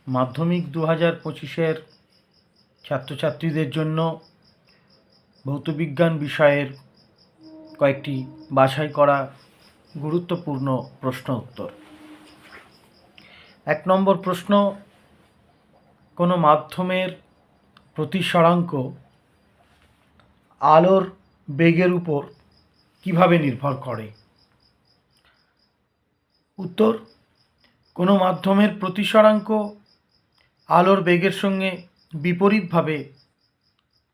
মাধ্যমিক 2025-এর ছাত্রছাত্রীদের জন্য ভৌতবিজ্ঞান বিষয়ের কয়েকটি বাছাই করা গুরুত্বপূর্ণ প্রশ্ন উত্তর। 1 নম্বর প্রশ্ন, কোনো মাধ্যমের প্রতিসরাঙ্ক আলোর বেগের উপর কিভাবে নির্ভর করে? উত্তর, কোনো মাধ্যমের প্রতিসরাঙ্ক আলোর বেগের সঙ্গে বিপরীতভাবে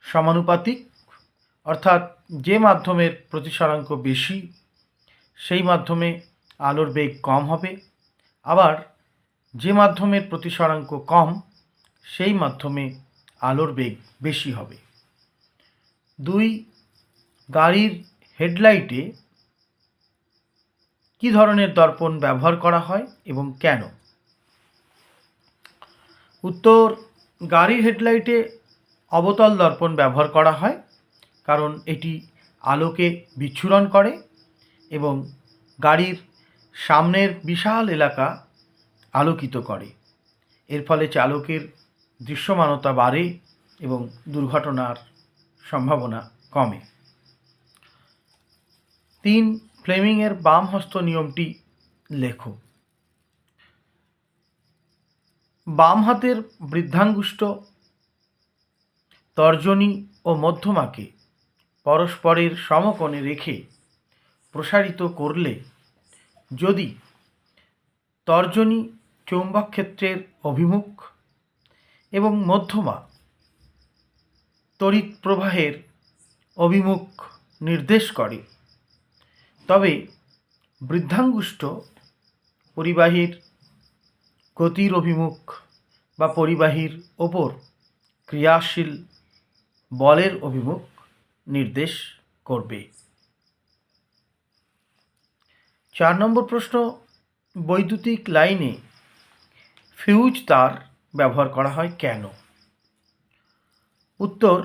সমানুপাতিক, অর্থাৎ যে মাধ্যমের প্রতিসরাঙ্ক বেশি সেই মাধ্যমে আলোর বেগ কম হবে, আবার যে মাধ্যমের প্রতিসরাঙ্ক কম সেই মাধ্যমে আলোর বেগ বেশি হবে। 2, গাড়ির হেডলাইটে কী ধরনের দর্পণ ব্যবহার করা হয় এবং কেন? উত্তর, গাড়ির হেডলাইটে অবতল দর্পণ ব্যবহার করা হয় কারণ এটি আলোকে বিচ্ছুরণ করে এবং গাড়ির সামনের বিশাল এলাকা আলোকিত করে। এর ফলে চালকের দৃশ্যমানতা বাড়ে এবং দুর্ঘটনার সম্ভাবনা কমে। 3, ফ্লেমিংয়ের বাম হস্ত নিয়মটি লেখো। বাম হাতের বৃদ্ধাঙ্গুষ্ঠ, তর্জনী ও মধ্যমাকে পরস্পরের সমকোণে রেখে প্রসারিত করলে যদি তর্জনী চৌম্বক ক্ষেত্রের অভিমুখ এবং মধ্যমা তড়িৎ প্রবাহের অভিমুখ নির্দেশ করে, তবে বৃদ্ধাঙ্গুষ্ঠ পরিবাহীর গতির অভিমুখ বা পরিবাহীর ওপর ক্রিয়াশীল বলের অভিমুখ নির্দেশ করবে। 4 নম্বর প্রশ্ন, বৈদ্যুতিক লাইনে ফিউজ তার ব্যবহার করা হয় কেন? উত্তর,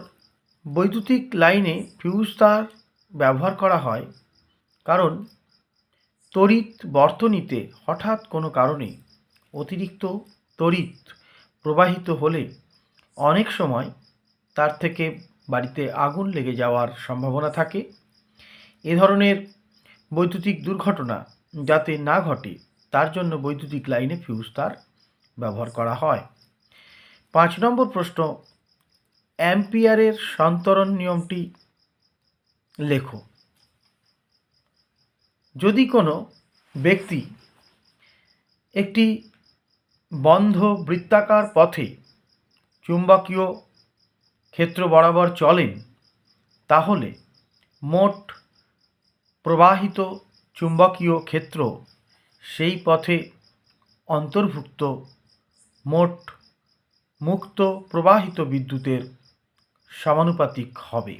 বৈদ্যুতিক লাইনে ফিউজ তার ব্যবহার করা হয় কারণ তড়িৎ বর্তনীতে হঠাৎ কোনো কারণে অতিরিক্ত তড়িৎ প্রবাহিত হলে অনেক সময় তার থেকে বাড়িতে আগুন লেগে যাওয়ার সম্ভাবনা থাকে। এ ধরনের বৈদ্যুতিক দুর্ঘটনা যাতে না ঘটে তার জন্য বৈদ্যুতিক লাইনে ফিউজ তার ব্যবহার করা হয়। 5 নম্বর প্রশ্ন, অ্যাম্পিয়ারের সন্তরণ নিয়মটি লেখো। যদি কোনো ব্যক্তি একটি বন্ধ বৃত্তাকার পথে চুম্বকীয় ক্ষেত্র বরাবর চলেন তাহলে মোট প্রবাহিত চুম্বকীয় ক্ষেত্র সেই পথে অন্তর্ভুক্ত মোট মুক্ত প্রবাহিত বিদ্যুতের সমানুপাতিক হবে।